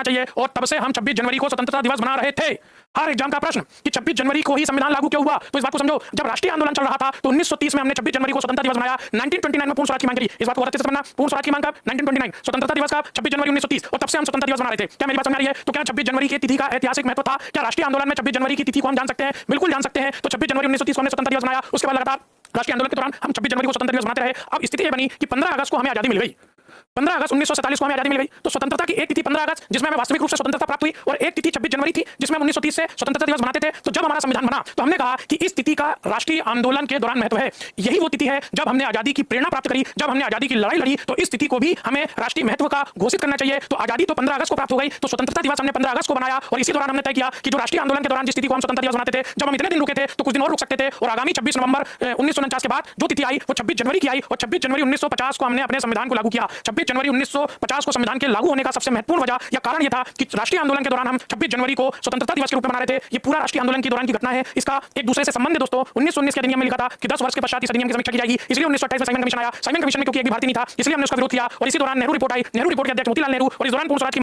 चाहिए। और तब से हम 26 जनवरी को स्वतंत्रता दिवस मना रहे थे। हर एग्जाम का प्रश्न कि 26 जनवरी को ही संविधान लागू क्यों हुआ, तो इस बात को समझो। जब राष्ट्रीय आंदोलन चल रहा था तो 1930 में हमने 26 जनवरी को स्वतंत्रता दिवस मनाया। 1929 में पूर्ण स्वराज की मांग करी। इस बात को अच्छे से समझना, पूर्ण स्वराज की मांग कब? 1929। स्वतंत्रता दिवस कब? 26 जनवरी 1930। और तब से हम स्वतंत्रता दिवस मना रहे थे। क्या मेरी बात समझ आ रही है? तो क्या 26 जनवरी की तिथि का ऐतिहासिक महत्व था? क्या राष्ट्रीय आंदोलन में 26 जनवरी की तिथि को हम जान सकते हैं? बिल्कुल जान सकते हैं। तो 26 जनवरी 1930 को हमने स्वतंत्रता दिवस मनाया। उसके बाद लगातार राष्ट्रीय आंदोलन के दौरान हम 26 जनवरी को स्वतंत्रता दिवस मनाते रहे। अब स्थिति ये बनी कि 15 अगस्त को हमें आजादी मिल गई। 15 अगस्त 1947 को हमें आजादी मिल गई। तो स्वतंत्रता की एक तिथि 15 अगस्त जिसमें हमें वास्तविक रूप से स्वतंत्रता प्राप्त हुई, और एक तिथि 26 जनवरी थी जिसमें हम 1930 से स्वतंत्रता दिवस मनाते थे। तो जब हमारा संविधान बना तो हमने कहा कि इस तिथि का राष्ट्रीय आंदोलन के दौरान महत्व है। यही वो तिथि है जब हमने आजादी की प्रेरणा प्राप्त करी, जब हमने आजादी की लड़ाई लड़ी। तो इस तिथि को भी हमें राष्ट्रीय महत्व का घोषित करना चाहिए। तो आजादी तो 15 अगस्त को प्राप्त हो गई, तो स्वतंत्रता दिवस हमने 15 अगस्त को बनाया। और इसी दौरान हमने तय किया कि जो राष्ट्रीय आंदोलन के दौरान जिस तिथि को हम स्वतंत्रता दिवस मनाते थे, जब हम इतने दिन रुके थे तो कुछ दिन और रुक सकते थे। और आगामी 26 नवंबर 1949 के बाद जो तिथि आई वो 26 जनवरी की आई। और 26 जनवरी 1950 को हमने अपने संविधान को लागू किया। 26 जनवरी 1950 को संविधान के लागू होने का सबसे महत्वपूर्ण वजह या कारण यह था कि राष्ट्रीय आंदोलन के दौरान हम 26 जनवरी को स्वतंत्रता दिवस के रूप में मना रहे थे। ये पूरा राष्ट्रीय आंदोलन के दौरान की घटना है। इसका एक दूसरे से संबंध है दोस्तों। 1919 के अधिनियम में लिखा था कि 10 वर्ष के पश्चात इस अधिनियम की समीक्षा की जाएगी। इसलिए 1928 में साइमन कमीशन आया। साइमन कमीशन में क्योंकि एक भी भारतीय नहीं था इसलिए हमने उसका विरोध किया। और इसी दौरान नेहरू रिपोर्ट आई। नेहरू रिपोर्ट के अध्यक्ष मोतीलाल नेहरू। और इस दौरान पूर्ण स्वराज की